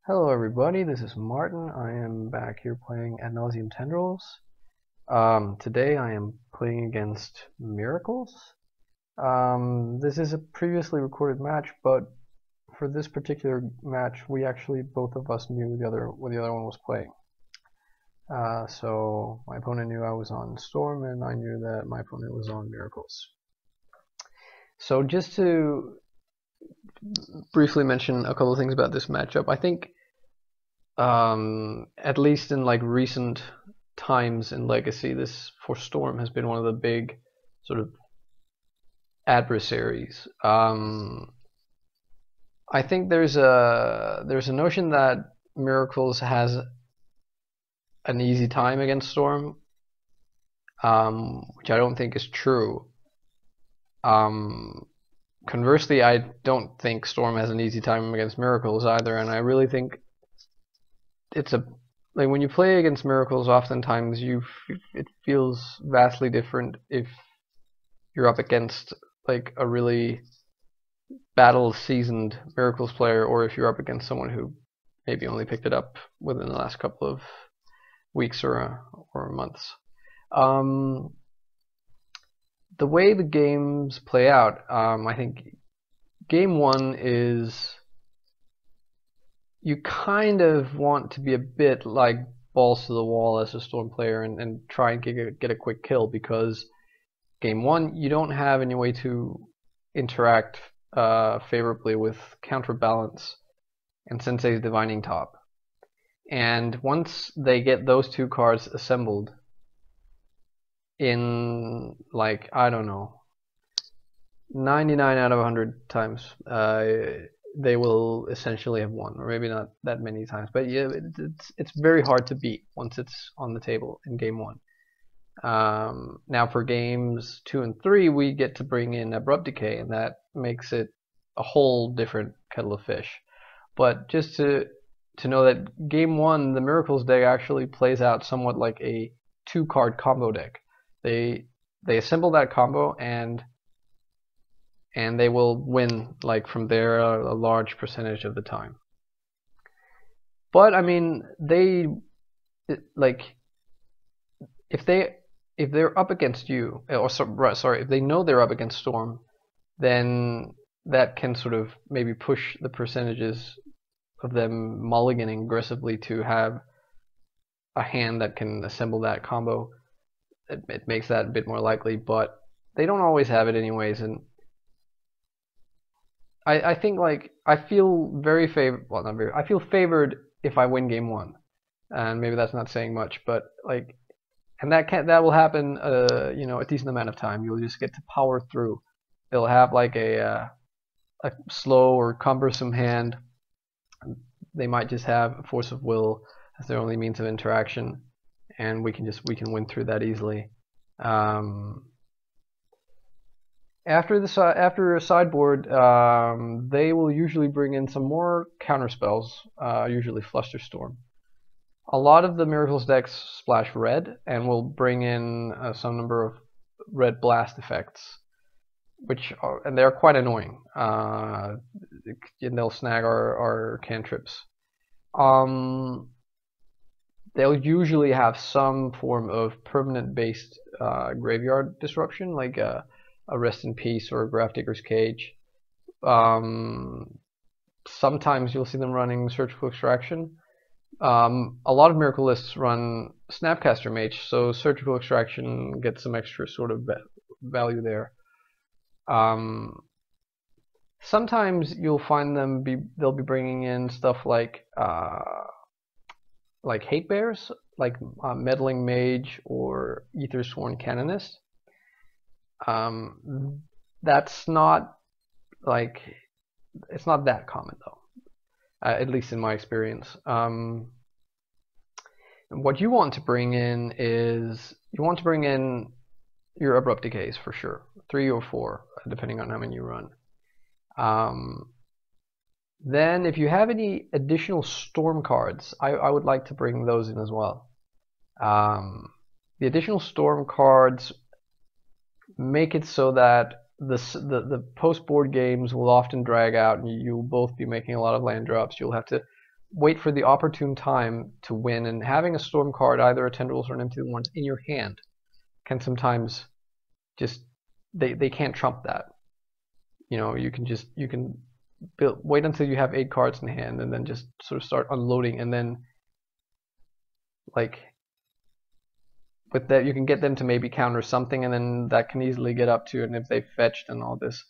Hello everybody, this is Martin. I am back here playing Ad Nauseam Tendrils. Today I am playing against Miracles. This is a previously recorded match, but for this particular match we actually both of us knew what the other one was playing. So my opponent knew I was on Storm and I knew that my opponent was on Miracles. So just to briefly mention a couple of things about this matchup, I think at least in like recent times in Legacy, this for Storm has been one of the big sort of adversaries. I think there's a notion that Miracles has an easy time against Storm, which I don't think is true. Conversely, I don't think Storm has an easy time against Miracles either, and I really think it's like when you play against Miracles, oftentimes it feels vastly different if you're up against like a really battle-seasoned Miracles player, or if you're up against someone who maybe only picked it up within the last couple of weeks or months. The way the games play out, I think game one is you kind of want to be a bit like balls to the wall as a Storm player and try and get a quick kill, because game one you don't have any way to interact favorably with Counterbalance and Sensei's Divining Top. And once they get those two cards assembled in, like, I don't know, 99 out of 100 times, they will essentially have won, or maybe not that many times, but yeah, it's very hard to beat once it's on the table in game one. Now for games 2 and 3, we get to bring in Abrupt Decay, and that makes it a whole different kettle of fish. But just to know that game 1, the Miracles deck actually plays out somewhat like a 2-card combo deck. They assemble that combo and they will win, like, from there a large percentage of the time. But I mean, if they're up against you, if they know they're up against Storm, then that can sort of maybe push the percentages of them mulliganing aggressively to have a hand that can assemble that combo. It makes that a bit more likely, but they don't always have it anyways, and I think, like, I feel very favored. Well, not very. I feel favored if I win game one, and maybe that's not saying much, but like, and that will happen, a decent amount of time. You'll just get to power through. They'll have like a slow or cumbersome hand. They might just have a Force of Will as their only means of interaction, and we can win through that easily. After a sideboard, they will usually bring in some more counter spells, usually Flusterstorm. A lot of the Miracles decks splash red and will bring in some number of red blast effects, and they're quite annoying. And they'll snag our cantrips. They'll usually have some form of permanent-based graveyard disruption, like a Rest in Peace or a Grafdigger's Cage. Sometimes you'll see them running Surgical Extraction. A lot of Miracle lists run Snapcaster Mage, so Surgical Extraction gets some extra sort of value there. Sometimes you'll find they'll be bringing in stuff like Hate Bears, like Meddling Mage or Aethersworn Canonist. That's not like, it's not that common though, at least in my experience. What you want to bring in is your Abrupt Decays for sure, 3 or 4 depending on how many you run. Then if you have any additional Storm cards, I would like to bring those in as well. The additional Storm cards make it so that the post-board games will often drag out, and you'll both be making a lot of land drops. You'll have to wait for the opportune time to win, and having a storm card, either a Tendrils or an Empty Ones, in your hand can sometimes just they can't trump that. You know, you can wait until you have 8 cards in hand, and then just sort of start unloading, and then like with that you can get them to maybe counter something, and then that can easily get up to, and if they fetched and all this,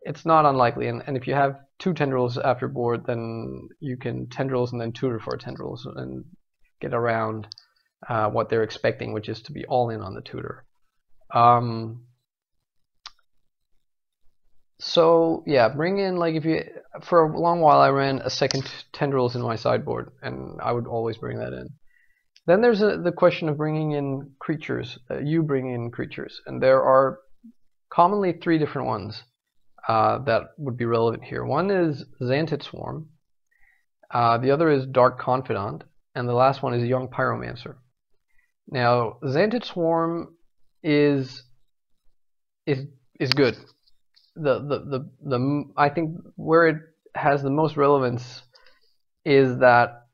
it's not unlikely. And if you have 2 Tendrils after board, then you can Tendrils and then tutor for Tendrils and get around what they're expecting, which is to be all in on the tutor. So yeah, bring in, like, if you, for a long while I ran a second Tendrils in my sideboard, and I would always bring that in. Then there's the question of bringing in creatures. You bring in creatures, and there are commonly 3 different ones that would be relevant here. One is Xantid Swarm, the other is Dark Confidant, and the last one is Young Pyromancer. Now, Xantid Swarm is good. I think where it has the most relevance is that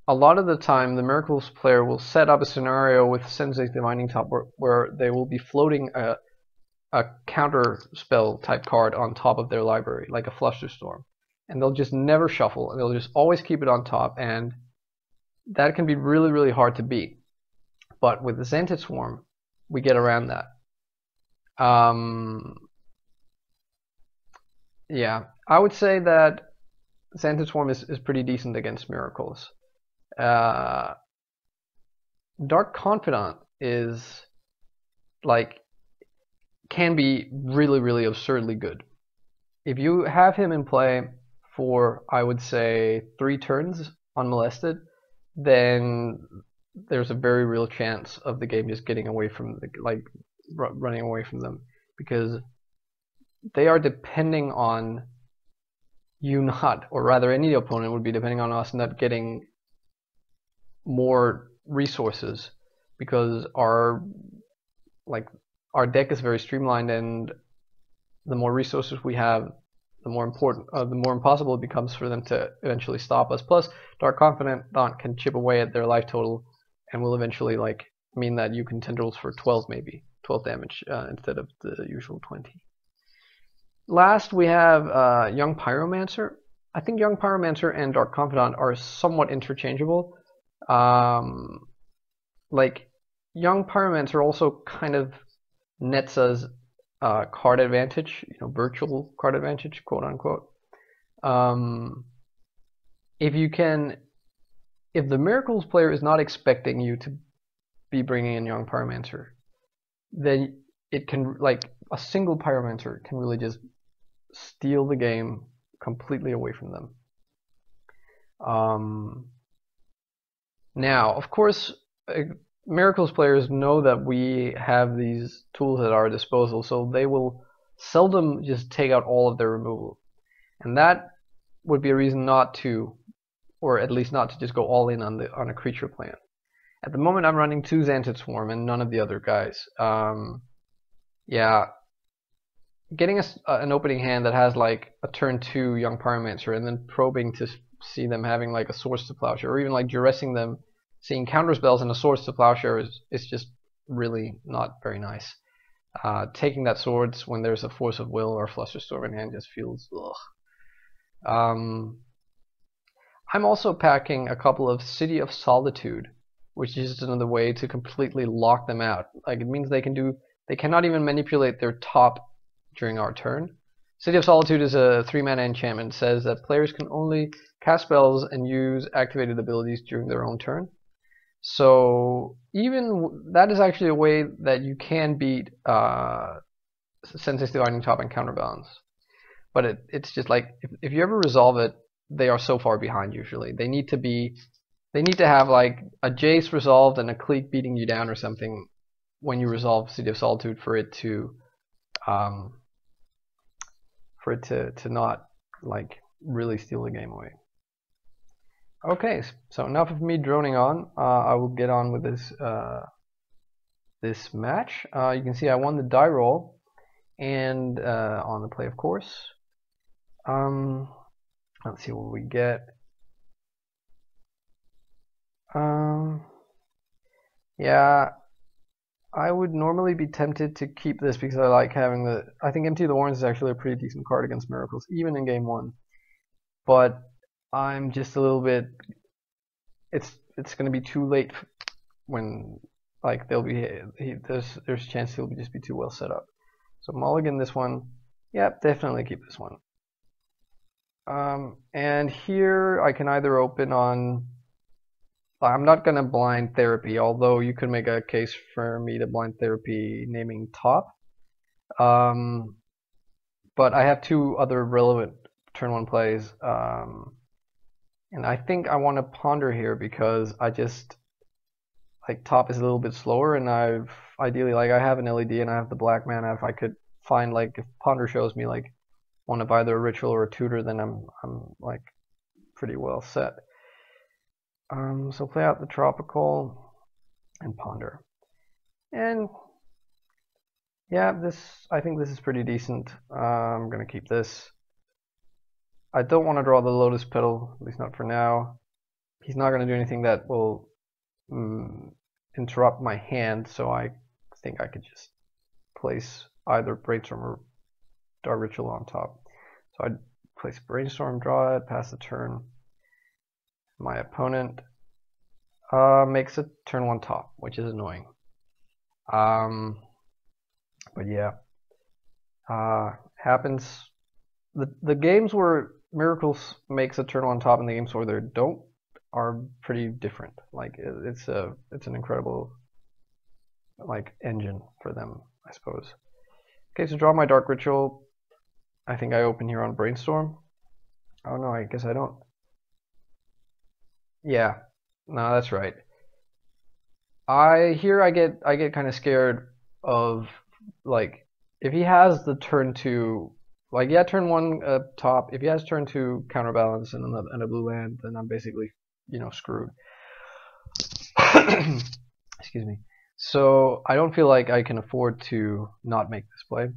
a lot of the time the Miracles player will set up a scenario with Sensei's Divining Top where they will be floating a counter spell type card on top of their library, like a Flusterstorm, and they'll just never shuffle, and they'll just always keep it on top, and that can be really, really hard to beat. But with the Xantid Swarm, we get around that. Yeah, I would say that Xantid Swarm is pretty decent against Miracles. Dark Confidant is, like, can be really, really absurdly good. If you have him in play for, I would say, 3 turns unmolested, then there's a very real chance of the game just getting away from running away from them, because they are depending on you not, or rather any opponent would be depending on us not getting more resources, because our deck is very streamlined, and the more resources we have, the more impossible it becomes for them to eventually stop us. Plus, Dark Confidant can chip away at their life total, and will eventually mean that you can Tendrils for 12 damage instead of the usual 20. Last, we have Young Pyromancer. I think Young Pyromancer and Dark Confidant are somewhat interchangeable. Like, Young Pyromancer also kind of nets us card advantage, virtual card advantage, quote unquote. If the Miracles player is not expecting you to be bringing in Young Pyromancer, then it can, a single Pyromancer can really just steal the game completely away from them. Now, of course, Miracles players know that we have these tools at our disposal, so they will seldom just take out all of their removal. And that would be a reason not to, or at least not to just go all in on a creature plan. At the moment I'm running 2 Xantid Swarm and none of the other guys. Yeah, getting an opening hand that has a turn 2 Young Pyromancer, and then probing to see them having a Swords to Plowshare, or even Duressing them, seeing counterspells and a Swords to Plowshare is just really not very nice. Taking that Swords when there's a Force of Will or Flusterstorm in hand just feels ugh. I'm also packing a couple of City of Solitude, which is just another way to completely lock them out. It means they cannot even manipulate their top during our turn. City of Solitude is a 3-mana enchantment. It says that players can only cast spells and use activated abilities during their own turn. So even that is actually a way that you can beat Sensei's Divining Top and Counterbalance. But it's just if you ever resolve it, they are so far behind usually. They need to have a Jace resolved and a Cleek beating you down or something when you resolve City of Solitude for it to not really steal the game away. Okay, so enough of me droning on. I will get on with this match. You can see I won the die roll, and on the play, of course. Let's see what we get. Yeah, I would normally be tempted to keep this because I like having the. I think Empty the Warrens is actually a pretty decent card against Miracles, even in game one. But I'm just a little bit. It's going to be too late when like they'll be there's a chance he'll just be too well set up. So mulligan this one. Yep, definitely keep this one. And here I can either open on. I'm not gonna blind therapy, although you could make a case for me to blind therapy naming top. But I have two other relevant turn one plays. And I think I want to ponder here because I just like top is a little bit slower, and I've ideally like I have an LED and I have the black mana. If I could find like if ponder shows me like one of either a ritual or a tutor, then I'm like pretty well set. So play out the tropical and ponder, and yeah, I think this is pretty decent. I'm gonna keep this. I don't want to draw the Lotus Petal, at least not for now. He's not gonna do anything that will interrupt my hand, so I think I could just place either Brainstorm or Dark Ritual on top. So I'd place Brainstorm, draw it, pass the turn. My opponent makes a turn one top, which is annoying. But yeah, happens. The games where Miracles makes a turn one top and the games where they don't are pretty different. Like it's an incredible like engine for them, I suppose. Okay, so draw my Dark Ritual. I think I open here on Brainstorm. Oh no, I guess I don't. Yeah, no, that's right. I get kind of scared of like if he has the turn two, like yeah, turn one top. If he has turn two counterbalance and a blue land, then I'm basically screwed. Excuse me. So I don't feel like I can afford to not make this play.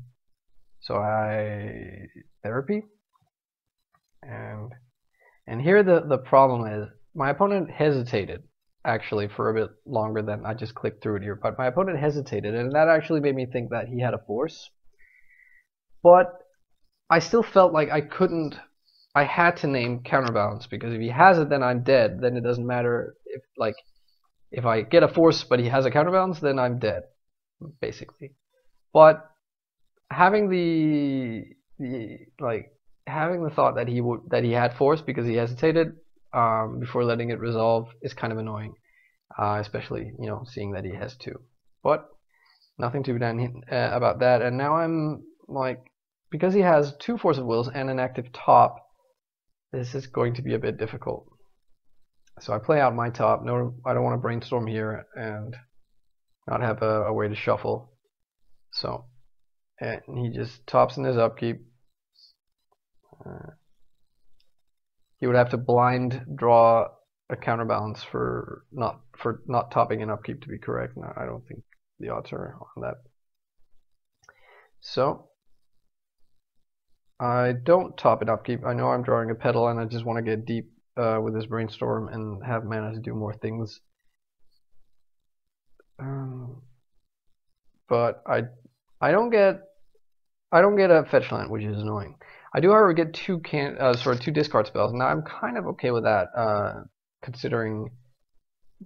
So I therapy, and here the problem is my opponent hesitated actually for a bit longer than I just clicked through it here, but my opponent hesitated, and that actually made me think that he had a force. But I still felt like I had to name counterbalance, because if he has it, then I'm dead. Then it doesn't matter if I get a force, but he has a counterbalance, then I'm dead, basically. But having having the thought that he had force because he hesitated before letting it resolve is kind of annoying, especially seeing that he has two. But nothing to be done about that. And now I'm like, because he has two force of wills and an active top, this is going to be a bit difficult. So I play out my top. No, I don't want to brainstorm here and not have a way to shuffle. So, and he just tops in his upkeep. He would have to blind draw a counterbalance for not topping an upkeep to be correct. No, I don't think the odds are on that. So I don't top an upkeep. I know I'm drawing a petal, and I just want to get deep with this brainstorm and have mana to do more things. But I don't get a fetch land, which is annoying. I do, however, get two discard spells. Now I'm kind of okay with that, considering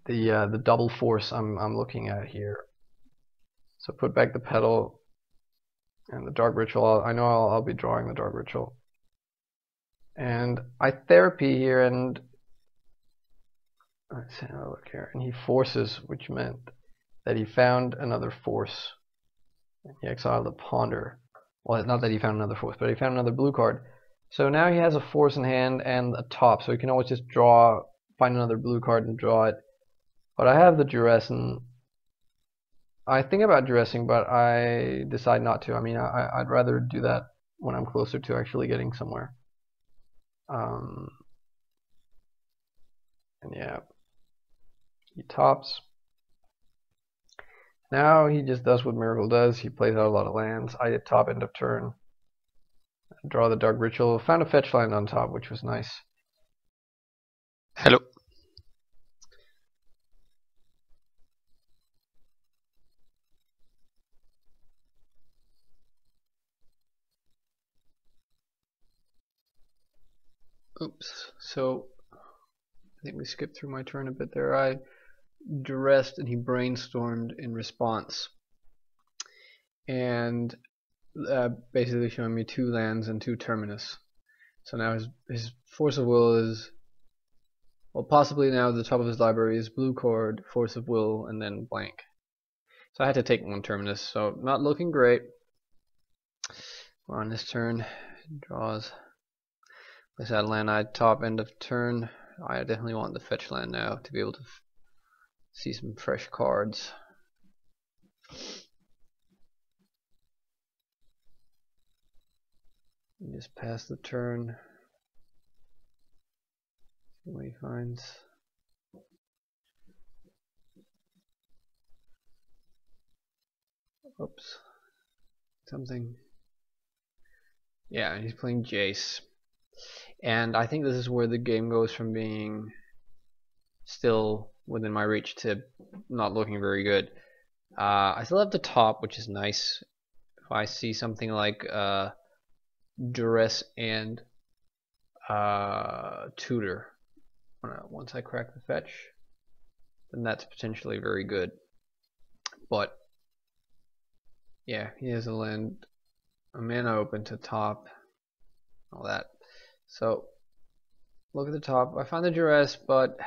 the double force I'm looking at here. So put back the petal and the Dark Ritual. I know I'll be drawing the Dark Ritual, and I therapy here, and let's have a look here. And he forces, which meant that he found another force. And he exiled the Ponder. Well, not that he found another force, but he found another blue card. So now he has a force in hand and a top, so he can always just find another blue card and draw it. But I have the Duress, and I think about Duressing, but I decide not to. I mean, I'd rather do that when I'm closer to actually getting somewhere. And yeah, he tops. Now he just does what Miracle does. He plays out a lot of lands. I hit top end of turn. Draw the Dark Ritual. Found a fetch land on top, which was nice. Hello. Oops. So I think we skipped through my turn a bit there. I Duressed and he Brainstormed in response, and basically showing me 2 lands and 2 Terminus. So now his Force of Will is, well, possibly now at the top of his library is Blue Cord, Force of Will, and then blank. So I had to take 1 Terminus, so not looking great. We're on this turn. Draws. Place that land I top end of turn. I definitely want the fetch land now to be able to see some fresh cards. And just pass the turn. See what he finds. Oops. Something. Yeah, he's playing Jace. And I think this is where the game goes from being still within my reach to not looking very good. I still have the top, which is nice. If I see something like Duress and Tutor, once I crack the fetch, then that's potentially very good. But yeah, he has a land, a mana open to top, all that. So look at the top. I find the Duress, but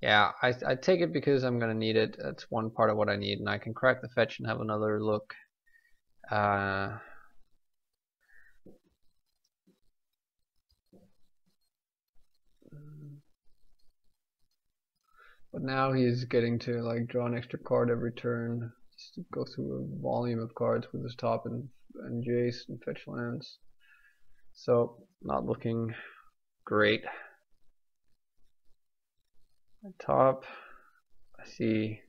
yeah, I take it because I'm gonna need it. That's one part of what I need, and I can crack the fetch and have another look. But now he's getting to like draw an extra card every turn, just to go through a volume of cards with his top and Jace and fetch lands. So not looking great. Top, I see.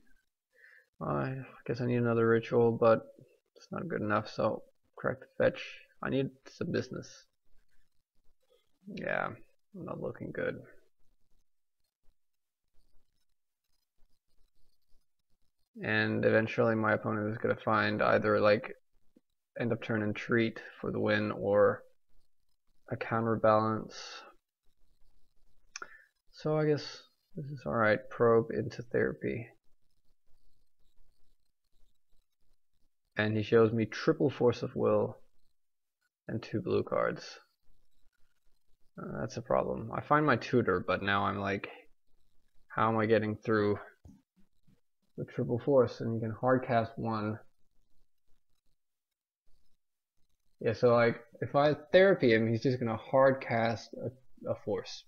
I guess I need another ritual, but it's not good enough. So crack the fetch. I need some business. Yeah, not looking good. And eventually my opponent is going to find either like end of turn entreat for the win or a counterbalance. So I guess this is alright. Probe into Therapy. And he shows me triple Force of Will and 2 blue cards. That's a problem. I find my Tutor, but now I'm like, how am I getting through the triple Force? And you can hard cast 1. Yeah, so like if I Therapy him, he's just gonna hard cast a Force.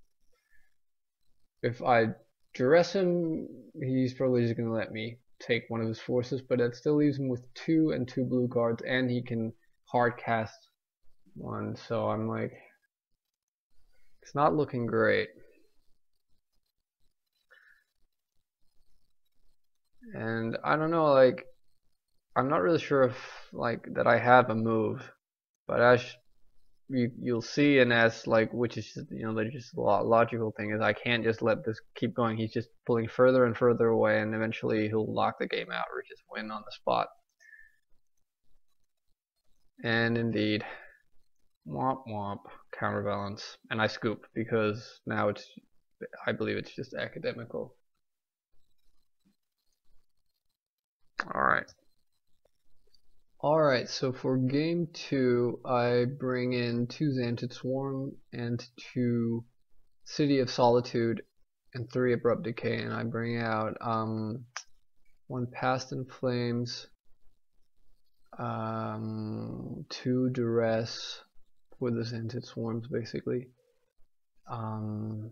If I Duress him, he's probably just gonna let me take one of his forces, but that still leaves him with 2 and 2 blue cards, and he can hard cast 1. So I'm like, it's not looking great. And I don't know, like, I'm not really sure if like that I have a move, but as you'll see, and as like, which is just, you know, there's just a logical thing is I can't just let this keep going. He's just pulling further and further away, and eventually he'll lock the game out or just win on the spot. And indeed, womp womp, counterbalance, and I scoop because now it's, I believe it's just academical. Alright, so for game 2, I bring in 2 Xantid Swarm and 2 City of Solitude and 3 Abrupt Decay, and I bring out 1 Past in Flames, 2 Duress for the Xantid Swarms basically. I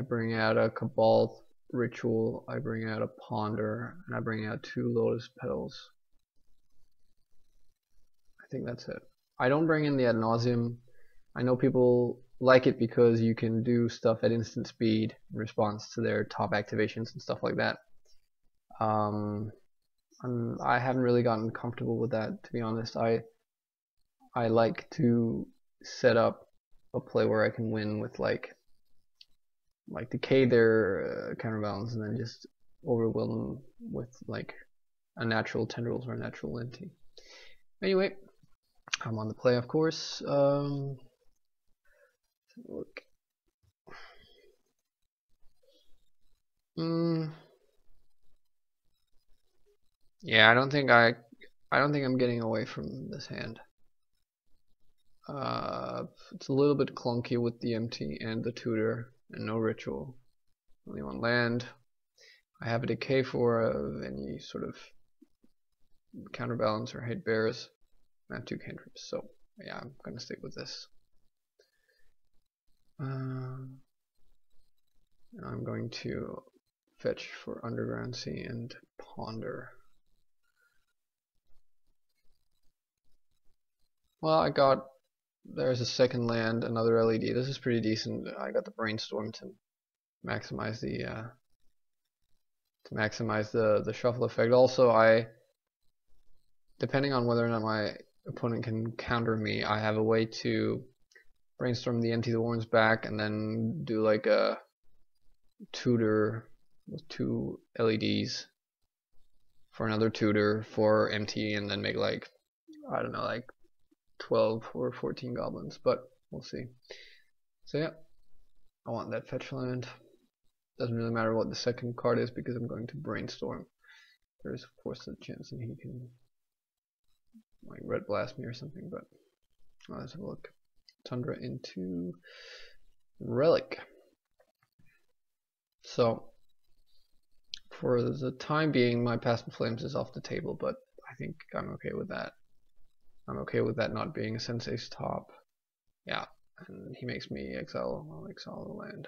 bring out a Cabal Ritual, I bring out a Ponder, and I bring out 2 Lotus Petals. I think that's it. I don't bring in the Ad Nauseam. I know people like it because you can do stuff at instant speed in response to their top activations and stuff like that. I haven't really gotten comfortable with that, to be honest. I like to set up a play where I can win with like decay their counterbalance and then just overwhelm them with like a natural Tendrils or a natural Linty. Anyway, I'm on the play, of course. Look. Yeah, I don't think I'm getting away from this hand. It's a little bit clunky with the empty and the tutor and no ritual. Only one land. I have a decay for any sort of counterbalance or hate bears. I have 2 cantrips, so yeah, I'm gonna stick with this. I'm going to fetch for Underground Sea and Ponder. Well, there's a second land, another LED. This is pretty decent. I got the Brainstorm to maximize the shuffle effect. Also, depending on whether or not my opponent can counter me, I have a way to Brainstorm the empty the warrens back and then do like a tutor with 2 LEDs for another tutor for empty and then make like, I don't know, like 12 or 14 goblins, but we'll see. So yeah, I want that fetch land. Doesn't really matter what the second card is because I'm going to Brainstorm. There's of course a chance that he can like red blast me or something, but let's have a look. Tundra into Relic. So for the time being, my Past in Flames is off the table, but I think I'm okay with that. I'm okay with that not being a Sensei's top. Yeah, and he makes me exile. I'll exile the land.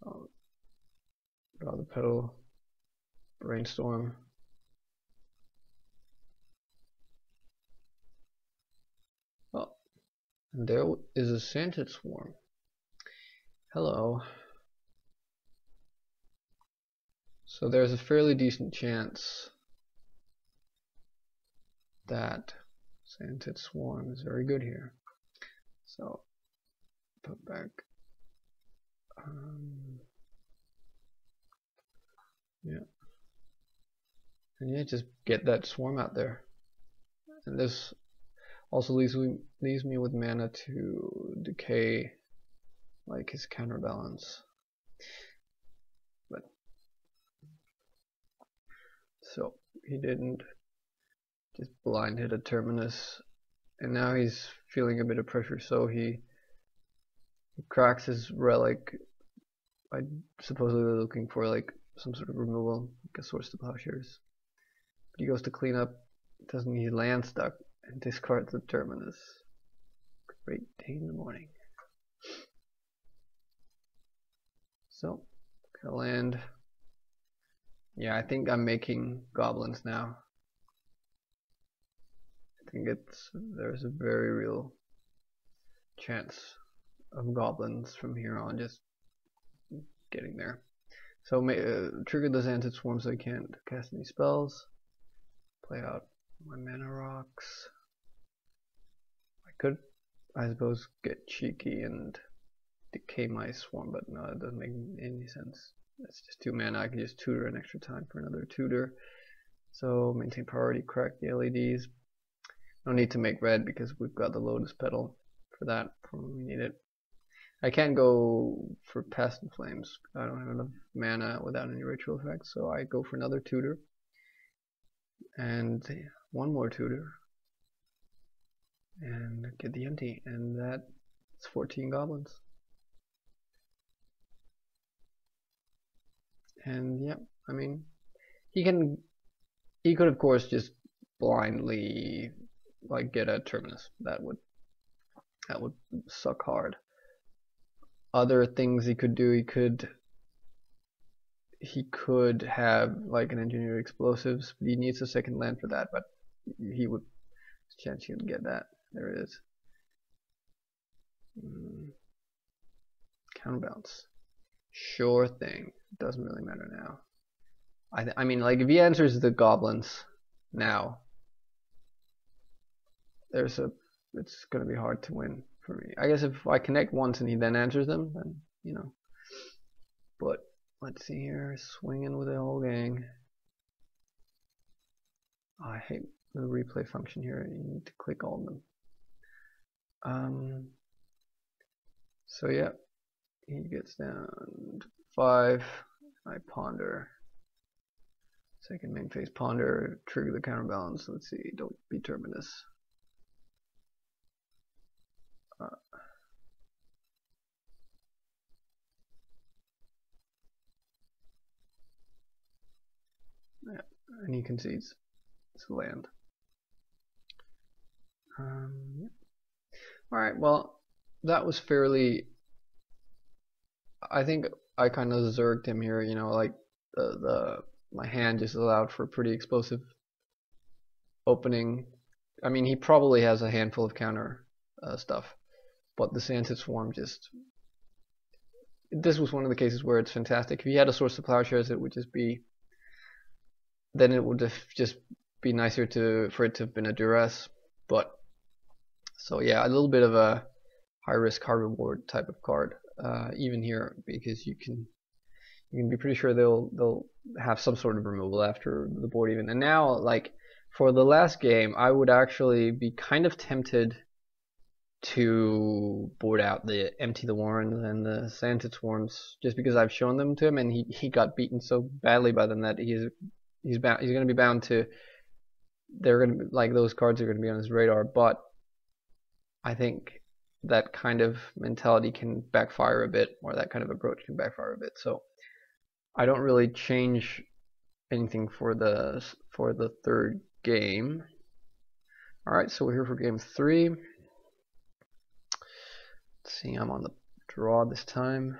So, draw the petal, Brainstorm. Well, and there is a Xantid Swarm. Hello. So there's a fairly decent chance that Xantid Swarm is very good here. So put back. Yeah. And yeah, just get that swarm out there. And this also leaves me with mana to decay like his counterbalance. But so he didn't just blind hit a terminus, and now he's feeling a bit of pressure, so he cracks his relic by supposedly looking for like some sort of removal, like a Source to Plowshares. But he goes to clean up, doesn't he land stuck and discards the terminus. Great day in the morning. So, gonna land. Yeah, I think I'm making goblins now. I think there's a very real chance of goblins from here on, just getting there. So trigger the Xantid Swarm so I can't cast any spells. Play out my mana rocks. I could, I suppose, get cheeky and decay my swarm, but no, it doesn't make any sense. That's just 2 mana. I can just tutor an extra time for another tutor. So maintain priority, crack the LEDs. No need to make red because we've got the Lotus Petal for that when we need it. I can't go for Past in Flames. I don't have enough mana without any ritual effects, so I go for another tutor. And 1 more tutor. And get the empty. And that's 14 goblins. And yeah, I mean, he could of course just blindly like get a terminus. That would suck hard. Other things he could do, he could have like an engineered explosives, but he needs a second land for that, but he would chance he would get that. There it is. Counterbalance. Sure thing. Doesn't really matter now. I mean, like if he answers the goblins now, it's gonna be hard to win for me. I guess if I connect once and he then answers them, then you know. But let's see here, swinging with the whole gang. Oh, I hate the replay function here. You need to click all of them. So yeah, he gets down to 5. I ponder. Second main phase ponder, trigger the counterbalance. Let's see, don't be Terminus. Yeah, and he concedes. It's land. Yeah. Alright, well, that was fairly. I think I kind of zerged him here, you know, like my hand just allowed for pretty explosive opening. I mean, he probably has a handful of counter stuff, but the Xantid Swarm just. This was one of the cases where it's fantastic. If he had a Source of Plowshares, it would just be. Then it would just be nicer for it to have been a Duress, but. So yeah, a little bit of a high risk, high reward type of card, even here, because you can be pretty sure they'll have some sort of removal after the board even. And now, like for the last game, I would actually be kind of tempted to board out the Empty the Warrens and the Xantid Swarms, just because I've shown them to him and he got beaten so badly by them that he's going to be bound to. They're going to like those cards are going to be on his radar, but I think that kind of mentality can backfire a bit, or that kind of approach can backfire a bit. So I don't really change anything for the third game. All right, so we're here for game 3. Let's see, I'm on the draw this time.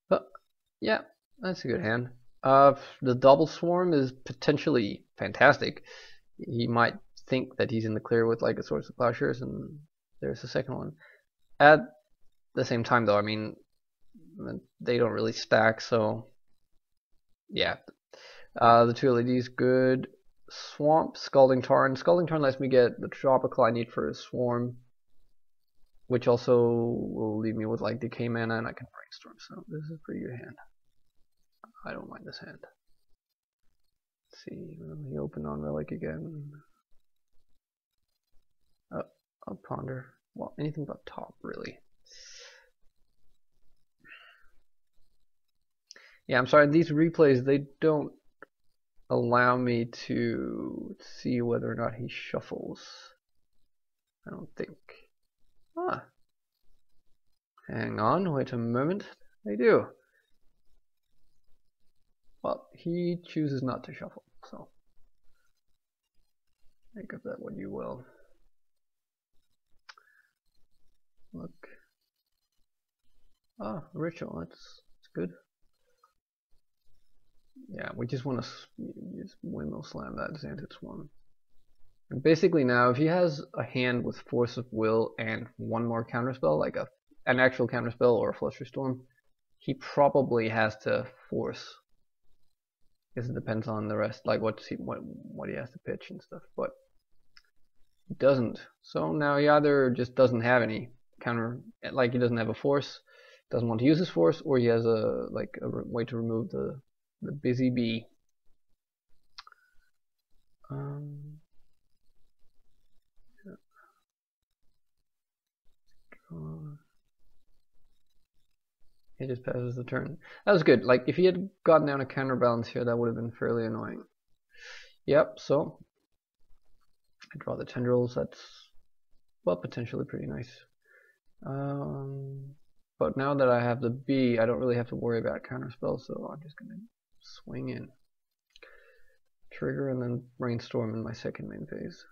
But yeah, that's a good hand. The double swarm is potentially fantastic. He might think that he's in the clear with like a Source of Plowshares, and there's the second one. At the same time, though, I mean, they don't really stack, so yeah. The 2 LEDs good. Swamp, Scalding Tarn. Scalding Tarn lets me get the tropical I need for a swarm, which also will leave me with like decay mana, and I can brainstorm. So this is a pretty good hand. I don't mind this hand. Let's see, let me open on Relic again. I'll ponder. Well, anything but top, really. Yeah, I'm sorry, these replays, they don't allow me to see whether or not he shuffles. I don't think. Ah. Hang on, wait a moment. They do. Well, he chooses not to shuffle, so make of that what you will. Look. Ah, ritual, that's good. Yeah, we just want to just windmill slam that Xantid Swarm. And basically now, if he has a hand with Force of Will and one more counterspell, like an actual counterspell or a Flusterstorm, he probably has to force. Because it depends on the rest, like what he has to pitch and stuff. But he doesn't. So now he either just doesn't have any counter, like he doesn't have a force, doesn't want to use his force, or he has a way to remove the busy bee. Yeah. He just passes the turn. That was good. Like if he had gotten down a counterbalance here, that would have been fairly annoying. Yep. So I draw the tendrils. That's well potentially pretty nice. But now that I have the bee, I don't really have to worry about counterspell. So I'm just gonna swing in, trigger, and then brainstorm in my second main phase.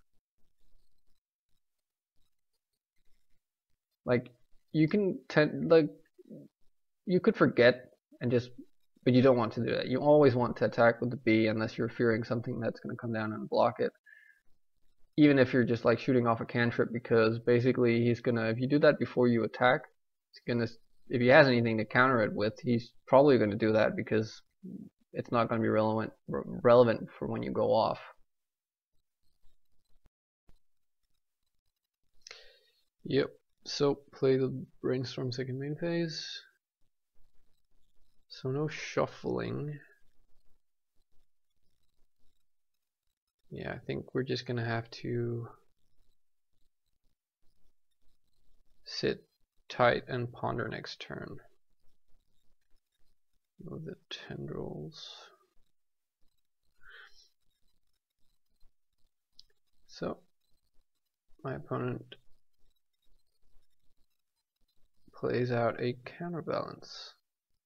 Like you can you could forget and just, but you don't want to do that. You always want to attack with the bee unless you're fearing something that's going to come down and block it. Even if you're just like shooting off a cantrip, because basically he's gonna, if you do that before you attack, it's gonna, if he has anything to counter it with, he's probably going to do that because it's not going to be relevant for when you go off. Yep. So play the brainstorm second main phase. So no shuffling. Yeah, I think we're just gonna have to sit tight and ponder next turn. Move the tendrils. So my opponent plays out a counterbalance.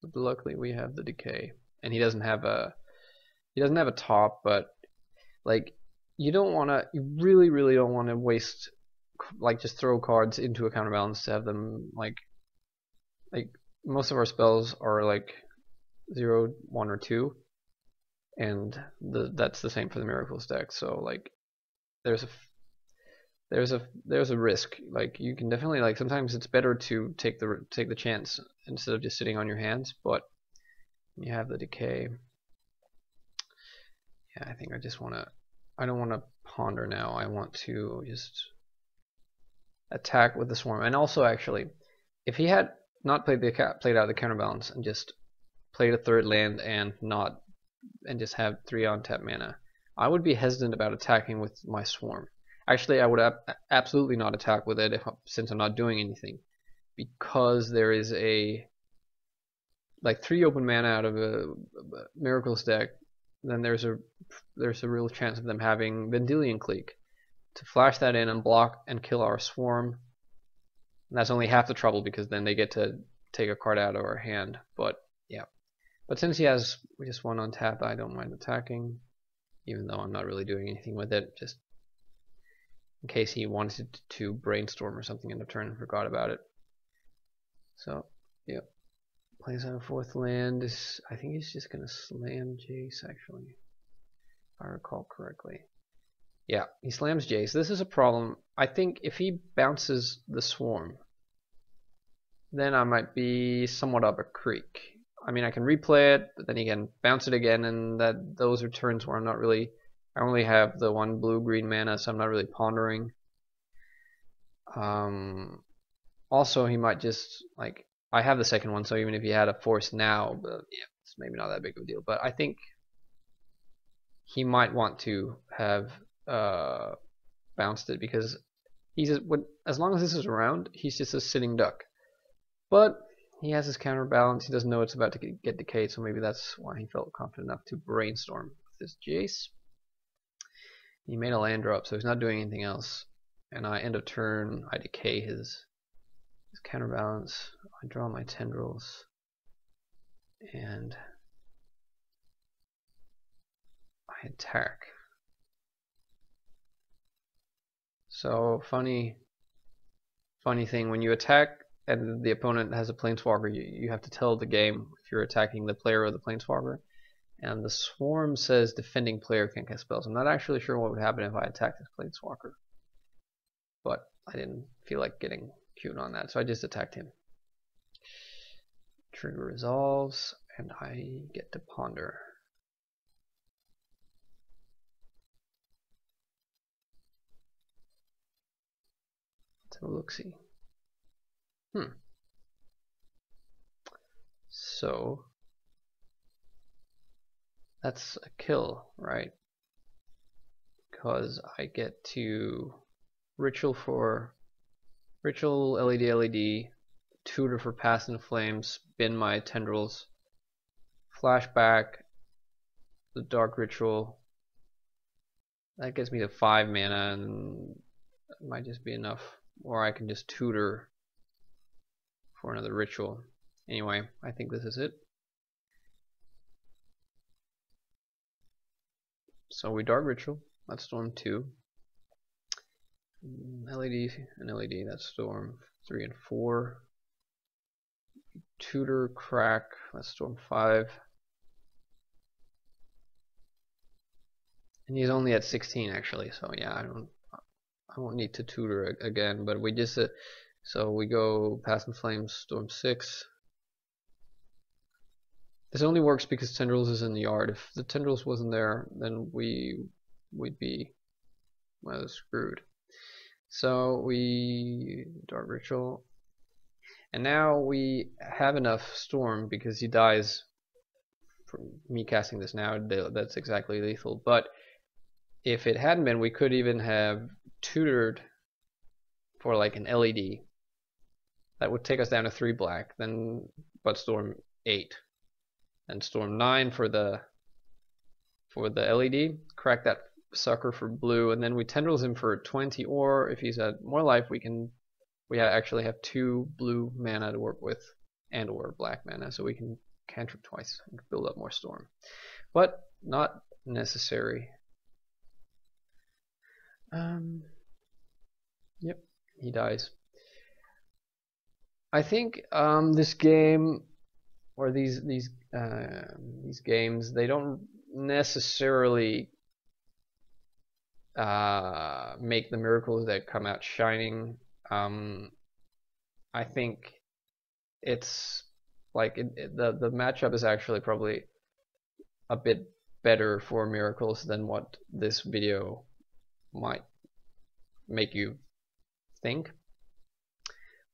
But luckily we have the decay, and he doesn't have a top. But like, you really don't want to waste, like, just throw cards into a counterbalance to have them like most of our spells are like 0, 1, or 2, and that's the same for the miracles deck. So like, there's a risk. Like, you can definitely, like, sometimes it's better to take the chance instead of just sitting on your hands. But you have the decay. Yeah, I think I don't want to ponder now. I want to just attack with the swarm. And also, actually, if he had not played out the counterbalance and just played a third land and just have 3 on tap mana, I would be hesitant about attacking with my swarm. Actually, I would absolutely not attack with it since I'm not doing anything, because there is like 3 open mana out of a miracles deck. Then there's a real chance of them having Vendilion Clique to flash that in and block and kill our swarm. And that's only half the trouble, because then they get to take a card out of our hand. But yeah, but since he has just 1 on tap, I don't mind attacking, even though I'm not really doing anything with it, just in case he wanted to brainstorm or something in the turn and forgot about it. So yeah, plays out a 4th land. I think he's just gonna slam Jace, actually, if I recall correctly. Yeah, he slams Jace. This is a problem. I think if he bounces the swarm, then I might be somewhat up a creek. I mean, I can replay it, but then he can bounce it again, and those are turns where I'm not really. I only have the 1 blue-green mana, so I'm not really pondering. Also, he might just, like, I have the 2nd one, so even if he had a force now, but yeah, it's maybe not that big of a deal. But I think he might want to have bounced it, because as long as this is around, he's just a sitting duck. But he has his counterbalance. He doesn't know it's about to get decayed, so maybe that's why he felt confident enough to brainstorm with this Jace. He made a land drop, so he's not doing anything else. And I end of turn, I decay his counterbalance. I draw my tendrils, and I attack. So funny thing, when you attack and the opponent has a planeswalker, you have to tell the game if you're attacking the player or the planeswalker. And the swarm says defending player can't cast spells. I'm not actually sure what would happen if I attacked this planeswalker, but I didn't feel like getting cute on that, so I just attacked him. Trigger resolves, and I get to ponder. Let's have a look-see. So that's a kill, right? Because I get to ritual LED, tutor for Pass in Flames, spin my tendrils, flashback the dark ritual. That gets me to 5 mana, and that might just be enough. Or I can just tutor for another ritual. Anyway, I think this is it. So we dark ritual, that's storm 2. LED and LED, that's storm 3 and 4. Tutor crack, that's storm 5. And he's only at 16 actually, so yeah, I won't need to tutor again, but we just so we go Pass in Flames, storm 6. This only works because Tendrils is in the yard. If the Tendrils wasn't there, then we'd be, well, screwed. So we dark ritual, and now we have enough storm because he dies from me casting this now. That's exactly lethal. But if it hadn't been, we could even have tutored for like an LED, That would take us down to 3 black. Then, but storm 8, and storm 9 for the LED. Crack that sucker for blue, and then we tendrils him for 20. Or if he's at more life, we actually have 2 blue mana to work with, and or black mana, so we can cantrip twice and build up more storm. But not necessary. Yep, he dies. I think this game, or these games, they don't necessarily make the miracles that come out shining. I think it's like the matchup is actually probably a bit better for miracles than what this video might make you think.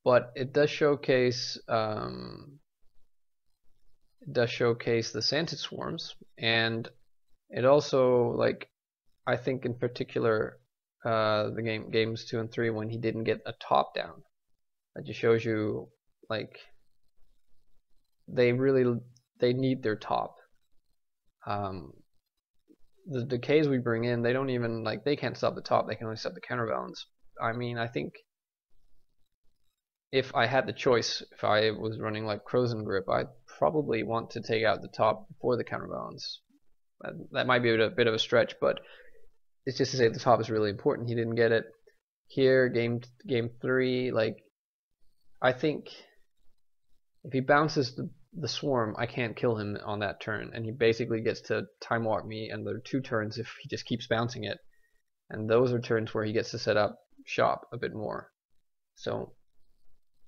But it does showcase the Xantid Swarms, and it also, like, I think in particular the games 2 and 3 when he didn't get a top down, that just shows you like they need their top. The decays we bring in, they don't even, like, they can't stop the top, they can only stop the counterbalance. I mean, I think if I had the choice, if I was running like Crows and Grip, I'd probably want to take out the top before the counterbalance. That might be a bit of a stretch, but it's just to say the top is really important. He didn't get it here. Game 3, like, I think if he bounces the swarm, I can't kill him on that turn, and he basically gets to time warp me, and there are 2 turns if he just keeps bouncing it, and those are turns where he gets to set up shop a bit more. So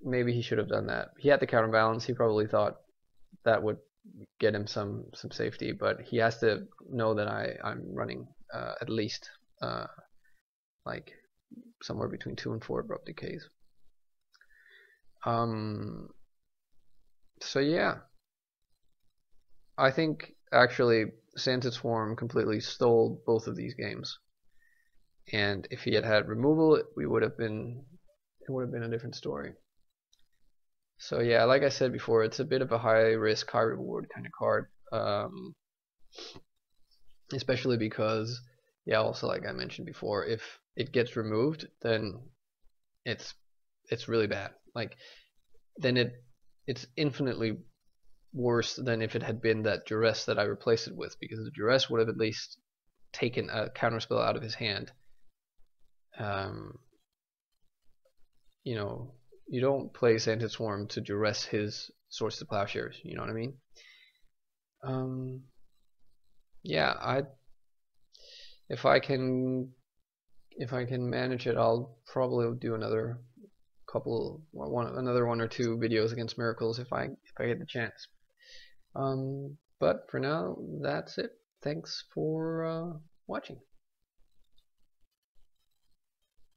maybe he should have done that. He had the counterbalance. He probably thought that would get him some safety, but he has to know that I'm running at least like somewhere between 2 and 4 Abrupt Decays. So yeah, I think actually Xantid Swarm completely stole both of these games, and if he had removal, it would have been a different story. So yeah, like I said before, it's a bit of a high risk, high reward kind of card, especially because, yeah, also like I mentioned before, if it gets removed, then it's really bad. Like, then it's infinitely worse than if it had been that Duress that I replaced it with, because the Duress would have at least taken a counterspell out of his hand. You know, you don't play Xantid Swarm to Duress his Swords to Plowshares, you know what I mean? Yeah, if I can manage it, I'll probably do another one or two videos against miracles if I get the chance. But for now, that's it. Thanks for watching.